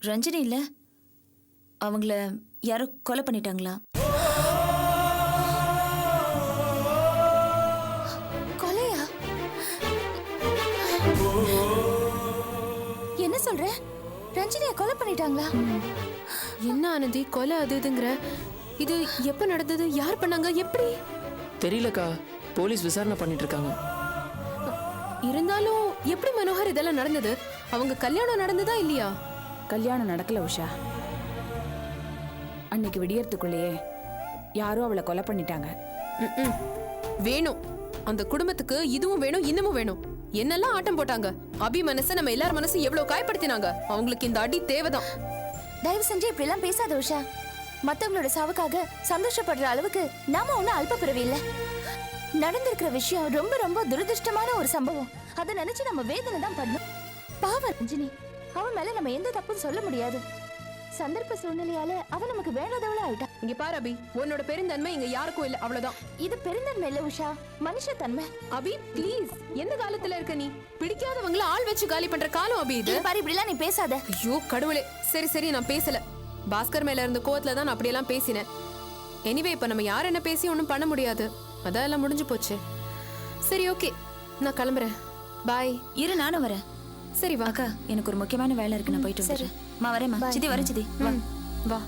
ரஞ்சினி இல்ல, அவங்கள யாரோ கொலை பண்ணிட்டாங்களா? கொலையா? என்ன சொல்ற? ரஞ்சினியை கொலை பண்ணிட்டாங்களா? என்ன ஆனந்தி கொலை அது இதுங்கிற? இது எப்ப நடந்தது? யார் பண்ணாங்க? எப்படி? தெரியலக்கா, போலீஸ் விசாரணை பண்ணிட்டு இருக்காங்க. இருந்தாலும் எப்படி மனோகர் இதெல்லாம் நடந்தது? அவங்க கல்யாணம் நடந்ததா இல்லையா? கல்யாணம் நடக்கல உஷா. அன்னைக்கு விடியறதுக்குள்ளேயே யாரோ அவளை கொலை பண்ணிட்டாங்க. வேணும், அந்த குடும்பத்துக்கு இதுவும் வேணும், இன்னமும் வேணும். என்னெல்லாம் ஆட்டம் போட்டாங்க. அபி மனசை நம்ம எல்லார் மனசு எவ்வளவு காயப்படுத்தினாங்க. அவங்களுக்கு இந்த அடி தேவைதான். தயவு செஞ்சு இப்படி எல்லாம் பேசாத உஷா. மத்தவங்களோட சாவுக்காக சந்தோஷப்படுற அளவுக்கு நாம ஒன்னும் அல்ப பிறவி இல்ல. நடந்திருக்கிற விஷயம் ரொம்ப ரொம்ப துரதிருஷ்டமான ஒரு சம்பவம். அதை நினைச்சு நம்ம வேதனை தான் பண்ணணும். பாவம் ரஞ்சினி, அவன் மேல நம்ம எந்த தப்பும் சொல்ல முடியாது. சந்தர்ப்ப சூழ்நிலையால அவன் நமக்கு வேண்டாதவளா ஆயிட்டா. இங்க பாரு அபி, உன்னோட பெருந்தன்மை இங்க யாருக்கும் இல்ல, அவ்வளவுதான். இது பெருந்தன்மை இல்ல உஷா, மனுஷ தன்மை. அபி ப்ளீஸ், எந்த காலத்துல இருக்க நீ? பிடிக்காதவங்கள ஆள் வச்சு காலி பண்ற காலம் அபி இது. பாரு, இப்படி எல்லாம் நீ பேசாத. ஐயோ கடவுளே. சரி சரி, நான் பேசல. பாஸ்கர் மேல இருந்த கோவத்துல தான் நான் அப்படியெல்லாம் பேசினேன். எனிவே இப்ப நம்ம யார் என்ன பேசி ஒன்றும் பண்ண முடியாது. அதான் எல்லாம் முடிஞ்சு போச்சு. சரி ஓகே, நான் கிளம்புறேன். பாய். இரு, நானும் வரேன். சரி வா. அக்கா, எனக்கு ஒரு முக்கியமான வேலை இருக்கு, நான் போயிட்டு வரேன். மா வரேம்மா. சித்தி வரேன். சித்தி வா. வா.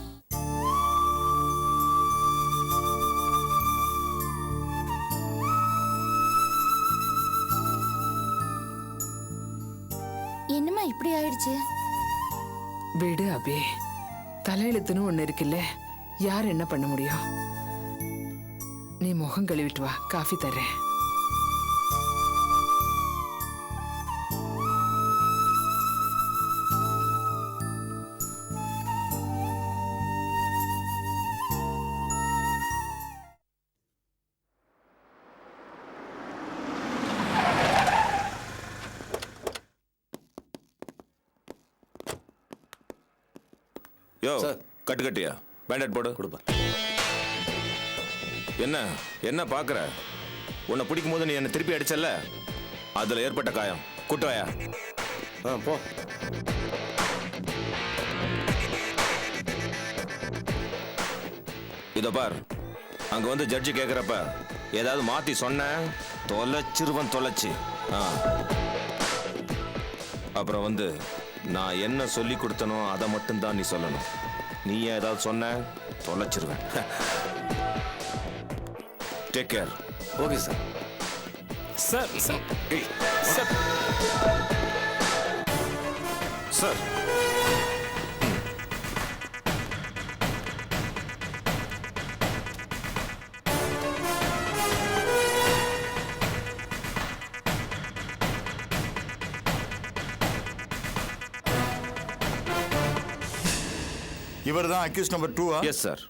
என்னம்மா இப்படி ஆயிடுச்சு? விடு அபி, தலையெழுத்துன்னு ஒண்ணு இருக்குல்ல, யார் என்ன பண்ண முடியும்? நீ முகம் கழுவிட்டு வா, காஃபி தர்றேன். யோ கட்டு கட்டியா பேண்டட் போடு கொடுப்பா. என்ன என்ன பாக்குற? உன்னை பிடிக்கும் போது நீ என்ன திருப்பி அடிச்சல்ல, அதுல ஏற்பட்ட காயம். குட்டுவாயா? போ. இதோ பார், அங்க வந்து ஜட்ஜி கேக்குறப்ப ஏதாவது மாத்தி சொன்ன தொலைச்சிருவன், தொலைச்சு. அப்புறம் வந்து நான் என்ன சொல்லி கொடுத்தனோ அதை மட்டும்தான் நீ சொல்லணும். நீ ஏதாவது சொன்ன தொலைச்சிருவேன். Take care. Okay sir. Sir sir sir sir இவர் தான் அக்யூஸ் நம்பர் 2. Yes sir.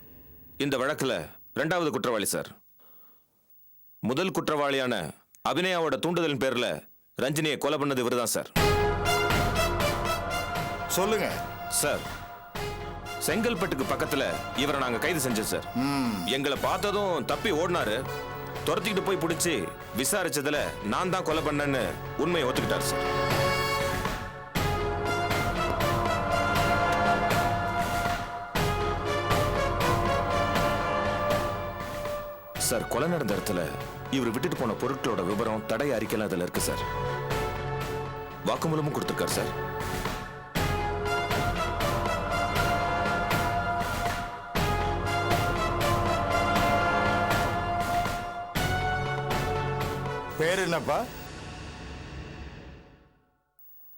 இந்த வழக்குல இரண்டாவது குற்றவாளி சார். முதல் குற்றவாளியான அபிநயாவோட தூண்டுதலின் பேர்ல ரஞ்சினியை கொலை பண்ணது இவர்தான் சார். சொல்லுங்க சார். செங்கல்பட்டுக்கு பக்கத்துல இவரை நாங்க கைது செஞ்சோம் சார். எங்களை பார்த்ததும் தப்பி ஓடினாரு. துரத்திக்கிட்டு போய் பிடிச்சி விசாரிச்சதுல நான் தான் கொலை பண்ணேன்னு உண்மையை ஒத்துக்கிட்டார் சார். சார், கொலை நடந்த இடத்துல இவர் விட்டுட்டு போன பொருட்களோட விவரம், தடை அறிக்கைலாம் அதுல இருக்கு சார். வாக்குமூலமும் கொடுத்திருக்காரு சார். பேர் என்னப்பா?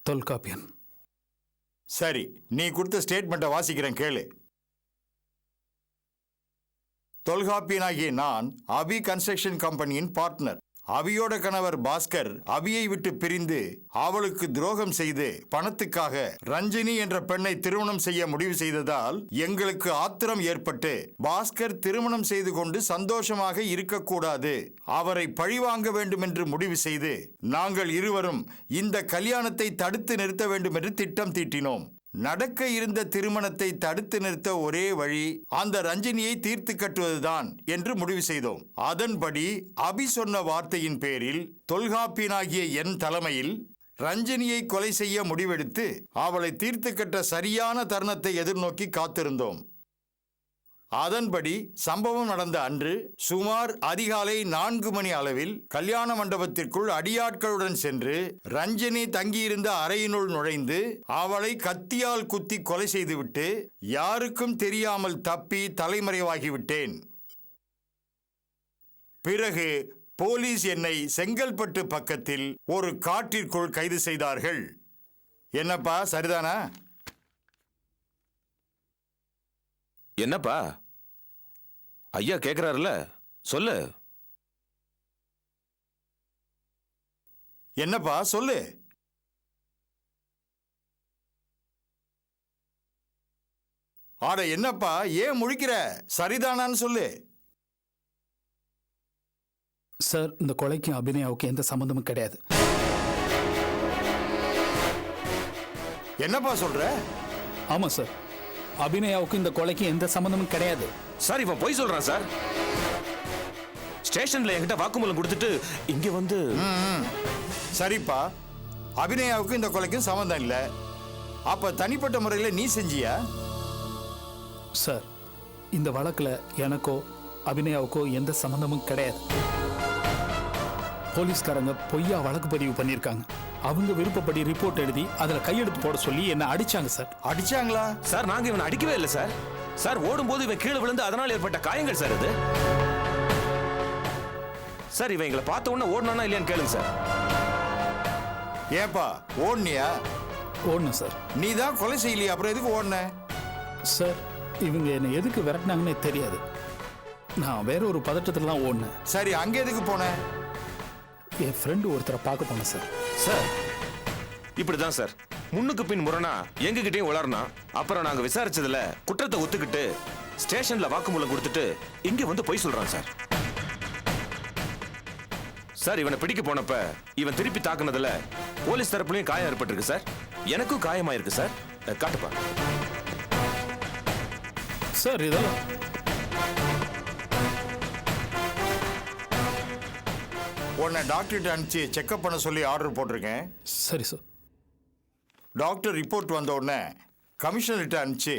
தொல்காப்பியன். சரி, நீ கொடுத்த ஸ்டேட்மெண்ட்டை வாசிக்கிறேன், கேளு. தொல்காப்பியனாகிய நான் அபி கன்ஸ்ட்ரக்ஷன் கம்பெனியின் பார்ட்னர். அபியோட கணவர் பாஸ்கர் அபியை விட்டு பிரிந்து அவளுக்கு துரோகம் செய்து பணத்துக்காக ரஞ்சினி என்ற பெண்ணை திருமணம் செய்ய முடிவு செய்ததால் எங்களுக்கு ஆத்திரம் ஏற்பட்டு பாஸ்கர் திருமணம் செய்து கொண்டு சந்தோஷமாக இருக்கக்கூடாது, அவரை பழிவாங்க வேண்டும் என்று முடிவு செய்து நாங்கள் இருவரும் இந்த கல்யாணத்தை தடுத்து நிறுத்த வேண்டும் என்று திட்டம் தீட்டினோம். நடக்க இருந்த திருமணத்தை தடுத்து நிறுத்த ஒரே வழி அந்த ரஞ்சினியை தீர்த்து கட்டுவதுதான் என்று முடிவு செய்தோம். அதன்படி அபி சொன்ன வார்த்தையின் பேரில் தொல்காப்பியனாகிய என் தலைமையில் ரஞ்சினியை கொலை செய்ய முடிவெடுத்து அவளை தீர்த்து கட்ட சரியான தருணத்தை எதிர்நோக்கி காத்திருந்தோம். அதன்படி சம்பவம் நடந்த அன்று சுமார் அதிகாலை 4 மணி அளவில் கல்யாண மண்டபத்திற்குள் அடியாட்களுடன் சென்று ரஞ்சினி தங்கியிருந்த அறையினுள் நுழைந்து அவளை கத்தியால் குத்தி கொலை செய்துவிட்டு யாருக்கும் தெரியாமல் தப்பி தலைமறைவாகிவிட்டேன். பிறகு போலீஸ் என்னை செங்கல்பட்டு பக்கத்தில் ஒரு காட்டிற்குள் கைது செய்தார்கள். என்னப்பா சரிதானா? என்னப்பா ஐயா கேக்குறாருல, சொல்லு. என்னப்பா சொல்லு. ஆட என்னப்பா ஏன் முழிக்கிற? சரிதானான்னு சொல்லு. சார், இந்த கொலைக்கும் அபிநயாவுக்கும் எந்த சம்மந்தமும் கிடையாது. என்னப்பா சொல்ற? ஆமா சார், அபிநயாவுக்கும் இந்த கொலைக்கும் எந்த சம்மந்தமும் கிடையாது. சார் இவன் பொய் சொல்றான் சார். ஸ்டேஷன்ல என்கிட்ட வாக்குமூலம் கொடுத்துட்டு இங்க வந்து. சரிப்பா, அபிநயாவுக்கும் இந்த கொலைக்கும் சம்மந்தம் இல்லை. அப்ப தனிப்பட்ட முறையில் நீ செஞ்சியா? சார், இந்த வழக்குல எனக்கோ அபிநயாவுக்கோ எந்த சம்மந்தமும் கிடையாது. போலீஸ்காரங்க பொய்யா வழக்கு பதிவு பண்ணியிருக்காங்க. அவங்க விருப்பப்படி ரிப்போர்ட் எழுதி அதுல கையெழுத்து போட சொல்லி என்ன அடிச்சாங்க சார். அடிச்சாங்களா? சார் நாங்க இவனை அடிக்கவே இல்லை சார். சார் ஓடும்போது இவன் கீழே விழுந்து அதனால் ஏற்பட்ட காயங்கள் சார் இது. சார் இவன் எங்களை பார்த்த உடனே ஓடனா இல்லையான்னு கேளுங்க சார். ஏப்பா ஓடுனியா? ஓடணும் சார். நீ தான் கொலை செய்யலையா, அப்புறம் எதுக்கு ஓடுன? சார், இவங்க என்னை எதுக்கு விரட்டினாங்கன்னே தெரியாது. நான் வேற ஒரு பதட்டத்துல தான் ஓடினேன். சரி, அங்க எதுக்கு போன? என் ஃப்ரெண்டு ஒருத்தரை பார்க்க போனேன் சார். சார் இப்படிதான் சார், முன்னுக்கு பின் முரணா எங்ககிட்டயும் உளறனா. அப்புறம் நாங்க விசாரிச்சதுல குற்றத்தை ஒத்துக்கிட்டு ஸ்டேஷன்ல வாக்குமூலம் கொடுத்துட்டு இங்க வந்து பொய் சொல்றான் சார். சார் இவனை பிடிக்க போனப்ப இவன் திருப்பி தாக்குனதுல போலீஸ் தரப்புலயும் காயம் ஏற்பட்டிருக்கு சார். எனக்கும் காயமாயிருக்கு சார். காட்டுப்பா சார். இதெல்லாம் உன்னை டாக்டர்கிட்ட அனுப்பிச்சு செக்அப் பண்ண சொல்லி ஆர்டர் போட்டிருக்கேன். சரி சார். டாக்டர் ரிப்போர்ட் வந்த உடனே கமிஷனர்கிட்ட அனுப்பிச்சு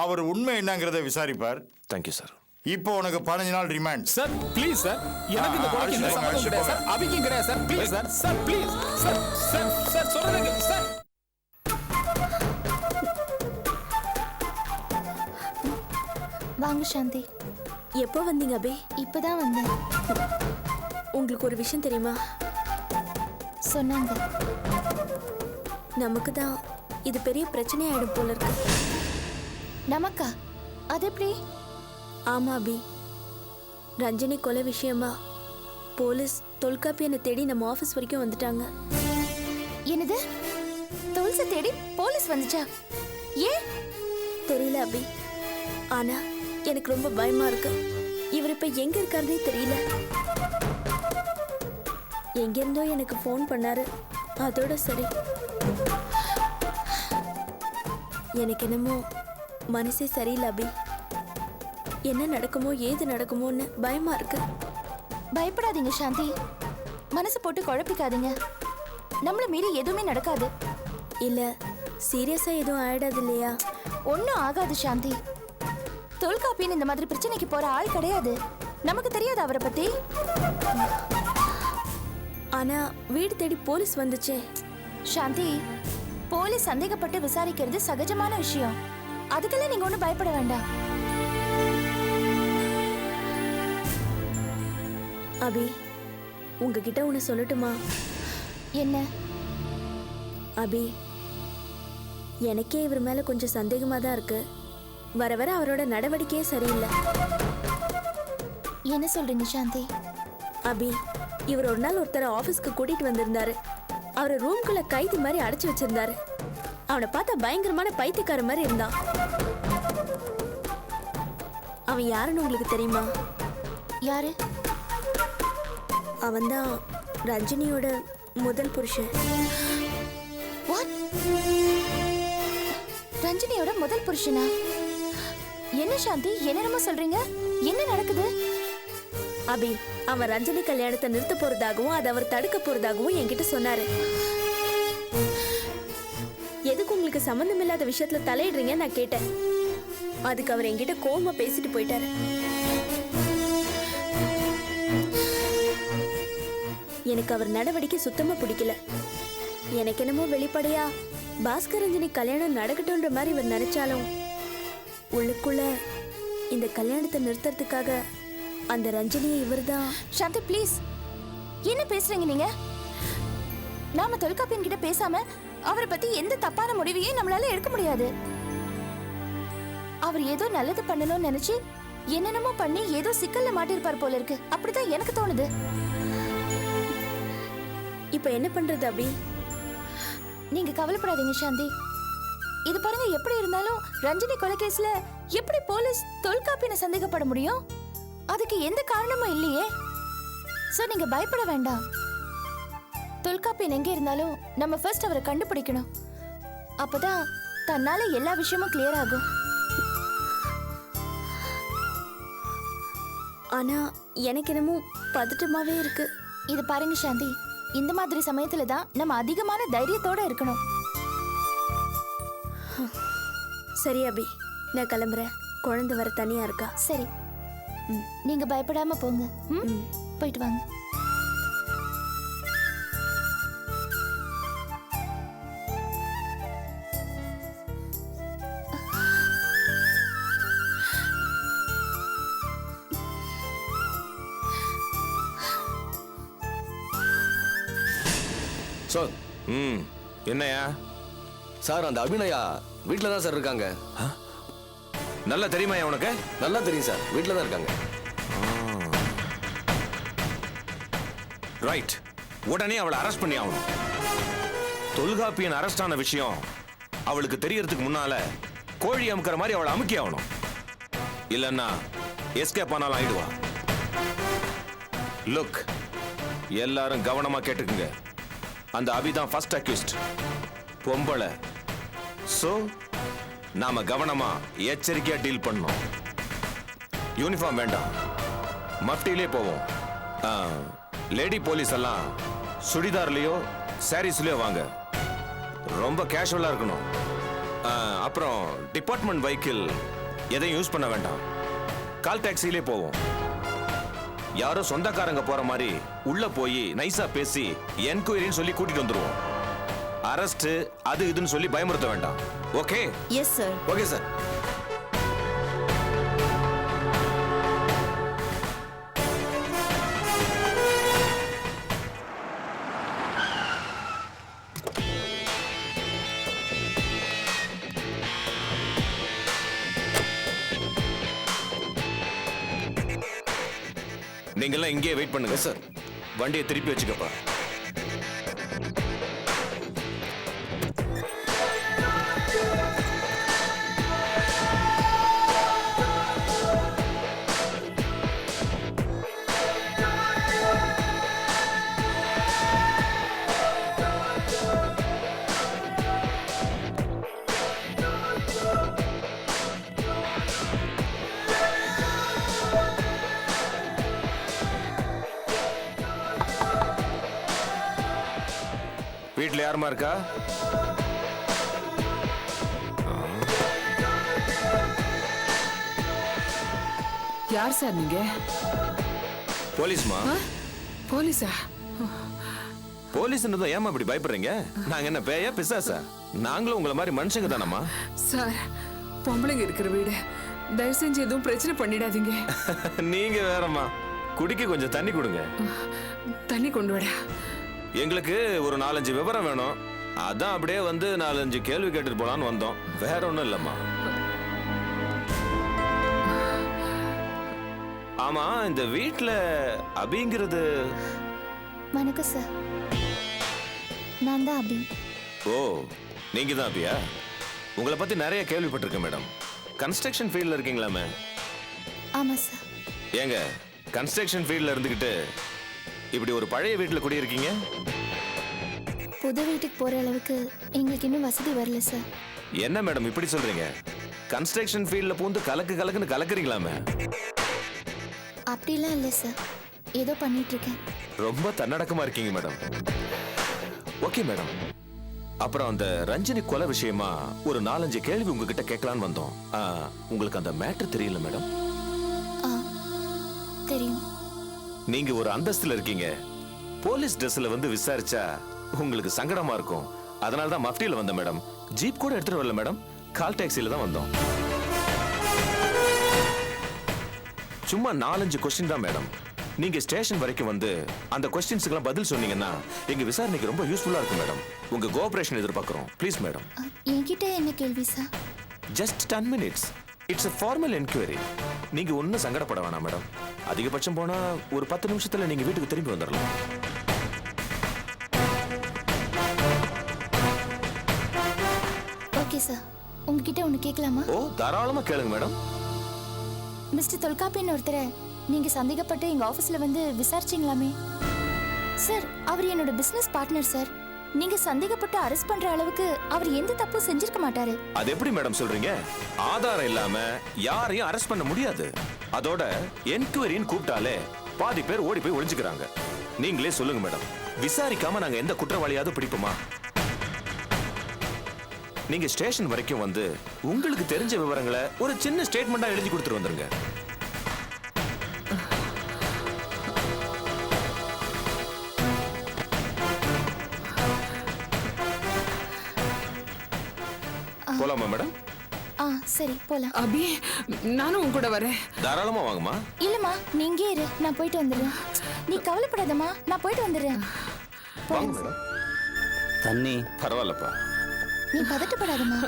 அவர் உண்மை என்னங்கிறத விசாரிப்பார். Thank you sir. இப்போ உனக்கு 15 நாள் ரிமாண்ட். சார் ப்ளீஸ் சார், எனக்கு இந்த கொலைக்கு எந்த சம்மந்தமும் கிடையாது சார். அபிக்கும் கிடையாது sir. Please sir. Sir please sir. Sir sir சொல்றேங்க சார். வாங்க சாந்தி. எப்போ வந்தீங்க அபி? இப்பதான் வந்தேன். உங்களுக்கு ஒரு விஷயம் தெரியுமா? சொன்னாங்க. நமக்கு தான் இது பெரிய பிரச்சனை ஆயிடும் போல இருக்கு. நமக்கா? அது எப்படி? ஆமா அபி, ரஞ்சினி கொலை விஷயமா போலீஸ் தொல்காப்பியனை தேடி நம்ம ஆபீஸ் வரைக்கும் வந்துட்டாங்க. என்னது? துளசி தேடி போலீஸ் வந்துச்சா? ஏன் தெரியல அபி, ஆனா எனக்கு ரொம்ப பயமா இருக்கு. இவர் இப்ப எங்க இருக்காருன்னே தெரியல. எங்க இருந்தோ எனக்கு ஃபோன் பண்ணாரு, அதோட சரி. எனக்கு என்னமோ மனசே சரியில்லை அபி. என்ன நடக்குமோ ஏது நடக்குமோன்னு பயமா இருக்கு. பயப்படாதீங்க சாந்தி, மனசு போட்டு குழப்பிக்காதீங்க. நம்மள மீறி எதுவுமே நடக்காது. இல்ல சீரியஸா எதுவும் ஆயிடாது இல்லையா? ஒன்னும் ஆகாது சாந்தி. தொல்காப்பியன் இந்த மாதிரி பிரச்சனைக்கு போற ஆள் கிடையாது. நமக்கு தெரியாது அவரை பத்தி. ஆனா வீடு தேடி போலீஸ் வந்துச்சே. சாந்தி, போலீஸ் சந்தேகப்பட்டு விசாரிக்கிறது சகஜமான விஷயம். அதுக்கெல்லாம் நீங்க ஒன்றும் பயப்பட வேண்டாம். அபி, உங்ககிட்ட ஒன்று சொல்லட்டுமா? என்ன? அபி, எனக்கே இவர் மேல கொஞ்சம் சந்தேகமா தான் இருக்கு. வர வர அவரோட நடவடிக்கையே சரியில்லை. என்ன சொல்றீங்க சாந்தி? அபி, இவர் ஒரு நாள் ஒருத்தரை ஆபீஸ்க்கு கூட்டிட்டு வந்திருந்தாரு. அவரை ரூம்குள்ள கைதி மாதிரி அடைச்சு வச்சிருந்தாரு. அவனை பார்த்தா பயங்கரமான பைத்தியக்கார மாதிரி இருந்தான். அவன் யாருன்னு உங்களுக்கு தெரியுமா? யாரு? அவன்தான் ரஞ்சினியோட முதல் புருஷன். What? ரஞ்சினியோட முதல் புருஷனா? என்ன சாந்தி, என்னென்னமோ சொல்றீங்க? என்ன நடக்குது? அபி, அவன் ரஞ்சினி கல்யாணத்தை நிறுத்த போறதாகவும் அதை அவர் தடுக்க போறதாகவும் என்கிட்ட சொன்னாரு. உங்களுக்கு சம்மந்தம் இல்லாத விஷயத்துல தலையிடுறீங்க நான் கேட்டேன். அதுக்கு அவர் என்கிட்ட கோவமா பேசிட்டு போயிட்டாரு. எனக்கு அவர் நடவடிக்கை சுத்தமா பிடிக்கல. எனக்கு என்னமோ வெளிப்படையா பாஸ்கர் ரஞ்சினி கல்யாணம் நடக்கட்டும்ன்ற மாதிரி இவர் நினைச்சாலும் உள்ளுக்குள்ள இந்த கல்யாணத்தை நிறுத்துறதுக்காக அந்த ரஞ்சினியை இவர்தான். சாந்தி ப்ளீஸ், என்ன பேசுறீங்க நீங்க? நாம தொல்காப்பியன் கிட்ட பேசாம அவரை பத்தி எந்த தப்பான முடிவையும் நம்மளால எடுக்க முடியாது. அவர் ஏதோ நல்லது பண்ணணும்னு நினைச்சு என்னென்னமோ பண்ணி ஏதோ சிக்கல்ல மாட்டிருப்பார் போல இருக்கு. அப்படிதான் எனக்கு தோணுது. இப்ப என்ன பண்றது அபி? நீங்க கவலைப்படாதீங்க சாந்தி. இது பாருங்க, எப்படி இருந்தாலும் ரஞ்சினி கொலை கேஸ்ல எப்படி போலீஸ் தொல்காப்பியனை சந்தேகப்பட முடியும்? அதுக்கு எந்த காரணமும் இல்லையே. சோ நீங்க பயப்பட வேண்டாம். தொல்காப்பியன் எங்க இருந்தாலும் நம்ம ஃபர்ஸ்ட் அவரை கண்டுபிடிக்கணும். அப்பதான் தன்னால எல்லா விஷயமும் கிளியர் ஆகும். ஆனா எனக்கு என்னமோ பதட்டமாவே இருக்கு. இது பாருங்க சாந்தி, இந்த மாதிரி சமயத்துல தான் நம்ம அதிகமான தைரியத்தோட இருக்கணும். சரி அபி, நான் கிளம்புறேன். குழந்தை வர தனியா இருக்கா. சரி, நீங்க பயப்படாம போங்க. போயிட்டு வாங்க. சார். என்னையா சார், அந்த அபிநயா வீட்டில் தான் சார் இருக்காங்க. நல்லா தெரியுமாயா உனக்கு? நல்லா தெரியும் சார், வீட்டில் தான் இருக்காங்க. ரைட், உடனே அவளை அரெஸ்ட் பண்ணி ஆகணும். தொல்காப்பியன் அரெஸ்ட் ஆன விஷயம் அவளுக்கு தெரியறதுக்கு முன்னால கோழி அமுக்கிற மாதிரி அவளை அமுக்கி ஆகணும். இல்லைன்னா எஸ்கேப் ஆனாலும் ஆயிடுவா. லுக், எல்லாரும் கவனமா கேட்டுக்குங்க. அந்த அபிதான் ஃபர்ஸ்ட் அக்யூஸ்ட், பொம்பளை. சோ நாம கவனமா எச்சரிக்கையா டீல் பண்ணணும். யூனிஃபார்ம் வேண்டாம், மஃப்டிலே போவோம். லேடி போலீஸ் எல்லாம் சுடிதார்லயோ சாரீஸ்லயோ வாங்க. ரொம்ப கேஷுவலா இருக்கணும். அப்புறம் டிபார்ட்மெண்ட் வெஹிக்கிள் எதையும் யூஸ் பண்ண வேண்டாம். கால் டாக்ஸிலே போவோம். யாரோ சொந்தக்காரங்க போற மாதிரி உள்ள போய் நைஸா பேசி என்கொயரின்னு சொல்லி கூட்டிட்டு வந்துருவோம். அரெஸ்ட் அது இதுன்னு சொல்லி பயமுறுத்த வேண்டாம். Okay? Yes sir. Okay sir. நீங்கெல்லாம் இங்கேயே வெயிட் பண்ணுங்க சார். வண்டியை திருப்பி வச்சுக்கப்பா. வீட்டுல யாருமா இருக்கா? யார் சார் நீங்க? போலீஸ்மா. போலீஸா? போலீஸ்ன்றதும் ஏமா இப்படி பயப்படுறீங்க? நாங்க என்ன பேயா பிசாசா? நாங்களும் உங்களை மாதிரி மனுஷங்க தானம்மா. சார், பொம்பளைங்க இருக்கிற வீடு, தயவு செஞ்சு எதுவும் பிரச்சனை பண்ணிடாதீங்க. நீங்க வேறம்மா. குடிக்க கொஞ்சம் தண்ணி கொடுங்க. தண்ணி கொண்டு வாடா. எங்களுக்கு ஒரு 4-5 விவரம் வேணும். அதான் அப்படியே வந்து 4-5 கேள்வி கேட்டுட்டு போலான்னு வந்தோம். வேற ஒண்ணும் இல்லம்மா. ஆமா, இந்த வீட்ல அபிங்கிறது? வணக்கம் சார், நான் தான் அபி. ஓ, நீங்க தான் அபியா? உங்களை பத்தி நிறைய கேள்விப்பட்டிருக்கேன் மேடம். கன்ஸ்ட்ரக்ஷன் ஃபீல்ட்ல இருக்கீங்களாமே? ஆமா சார். ஏங்க, கன்ஸ்ட்ரக்ஷன் ஃபீல்ட்ல இருந்துகிட்டு இப்படி ஒரு பழைய வீட்டுல குடியிருக்கீங்க? புது வீட்டுக்கு போற அளவுக்கு எங்களுக்கு இன்னும் வசதி வரல சார். என்ன மேடம் இப்படி சொல்றீங்க? கன்ஸ்ட்ரக்ஷன் ஃபீல்ட்ல பூந்து கலக்குன்னு கலக்குறீங்களாமே? அப்படிலாம் இல்லை சார், ஏதோ பண்ணிட்டு இருக்கேன். ரொம்ப தன்னடக்கமா இருக்கீங்க மேடம். ஓகே மேடம், அப்புறம் அந்த ரஞ்சினி கொலை விஷயமா ஒரு 4-5 கேள்வி உங்ககிட்ட கேட்கலான்னு வந்தோம். உங்களுக்கு அந்த மேட்டர் தெரியல மேடம்? தெரியும். நீங்க ஒரு அந்தஸ்துல இருக்கீங்க. போலீஸ் ட்ரெஸ்ல வந்து விசாரிச்சா உங்களுக்கு சங்கடமா இருக்கும். அதனால தான் மஃப்டியில வந்தேன் மேடம். ஜீப் கூட எடுத்துட்டு வரல மேடம், கால் டாக்ஸில தான் வந்தோம். சும்மா 4-5 கொஸ்டின் தான் மேடம். நீங்க ஸ்டேஷன் வரைக்கும் வந்து அந்த கொஸ்டின்ஸ்க்குலாம் பதில் சொன்னீங்கன்னா எங்க விசாரணைக்கு ரொம்ப யூஸ்ஃபுல்லா இருக்கும் மேடம். உங்க கோஆபரேஷன் எதிர்பார்க்கிறோம். Please madam. என்கிட்ட என்ன கேள்வி sir? Just 10 minutes. It's a formal enquiry. நீங்க ஒன்றும் சங்கடப்பட வேணாம் மேடம். அதிகபட்சம் போனா ஒரு 10 நிமிஷத்துல நீங்க வீட்டுக்கு திரும்பி வந்துடலாம். ஓகே சார், உங்ககிட்ட ஒன்று கேட்கலாமா? ஓ, தாராளமா கேளுங்க மேடம். மிஸ்டர் தொல்காப்பின்னு ஒருத்தரை நீங்க சந்தேகப்பட்டு எங்க ஆபீஸ்ல வந்து விசாரிச்சீங்களாமே சார்? அவர் என்னோட பிசினஸ் பார்ட்னர் சார். நீங்க சந்தேகப்பட்டு அரெஸ்ட் பண்ற அளவுக்கு அவர் எந்த தப்பும் செஞ்சிருக்க மாட்டாரு. அது எப்படி மேடம் சொல்றீங்க? ஆதாரம் இல்லாம யாரையும் அரெஸ்ட் பண்ண முடியாது. அதோட என்கொயரின்னு கூப்பிட்டாலே பாதி பேர் ஓடி போய் ஒளிஞ்சுக்கிறாங்க. நீங்களே சொல்லுங்க மேடம், விசாரிக்காம நாங்க எந்த குற்றவாளியாவது பிடிப்போமா? நீங்க ஸ்டேஷன் வரைக்கும் வந்து உங்களுக்கு தெரிஞ்ச விவரங்களை ஒரு சின்ன ஸ்டேட்மெண்டா எழுதி கொடுத்துட்டு வந்துருங்க. போலாமா மேடம்? சரி போலாம். அபி, நானும் உன் கூட வரேன். தாராளமா வாங்கம்மா. இல்லம்மா, நீங்க இரு, நான் போயிட்டு வந்துடுறேன். நீ கவலைப்படாதம்மா, நான் போயிட்டு வந்துடுறேன். வாங்க மேடம். தண்ணி பரவாயில்லப்பா. நீ பதட்டப்படாதம்மா,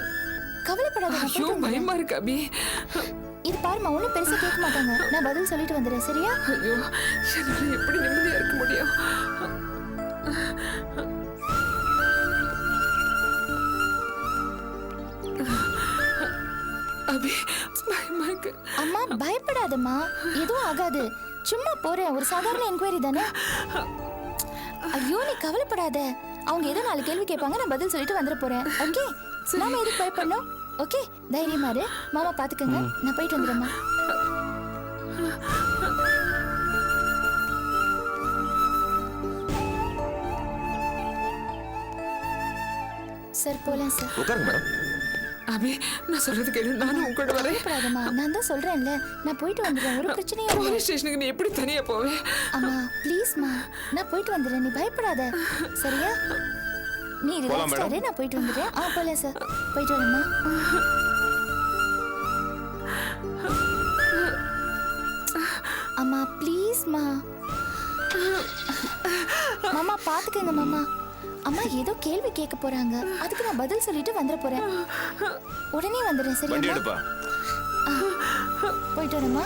கவலைப்படாத. நான் ஐயோ, போயிட்டு வந்துடுறேன். பயமா இருக்கு அபி. இது பாருமா, ஒன்றும் பெருசா கேட்க மாட்டாங்க. நான் பதில் சொல்லிட்டு வந்துடுறேன், சரியா? ஐயோ, என்னால எப்படி நிம்மதியா இருக்க முடியும்? அபி, பயமா இருக்கு. அம்மா பயப்படாதம்மா, எதுவும் ஆகாது. சும்மா போறேன், ஒரு சாதாரண என்கொயரி தானே. ஐயோ, நீ கவலைப்படாத. அவங்க ஏதோ 4 கேள்வி கேட்பாங்க, நான் பதில் சொல்லிட்டு வந்துட போறேன். ஓகே, நாம எதுக்கு பயப்படணும்? ஓகே, தைரியமா இரு. மாமா பாத்துக்கங்க, நான் போயிட்டு வந்துடுறேம்மா. சார் போலாம் சார். உட்காருங்க மேடம். அபி, நான் சொல்றது கேளு, நானும் உன் கூட வரேன். பயப்படாதம்மா, நான் தான் சொல்றேன்ல, நான் போயிட்டு வந்துடுறேன். ஒரு பிரச்சனையும் இல்லை. போலீஸ் ஸ்டேஷனுக்கு நீ எப்படி தனியா போவே? அம்மா ப்ளீஸ்மா, நான் போயிட்டு வந்துடுறேன். நீ பயப்படாத, சரியா? நீ ரிலாக்ஸ் ஆரு, நான் போயிட்டு வந்துடுறேன். போலாம் சார், போயிட்டு வரேம்மா. அம்மா ப்ளீஸ்மா. மாமா பாத்துக்கங்க மாமா. அம்மா ஏதோ கேள்வி கேட்க போறாங்க, அதுக்கு நான் பதில் சொல்லிட்டு வந்துட போறேன். உடனே வந்துடுறேன், வண்டி சரியா? எடுப்பா. போயிட்டு வரேம்மா.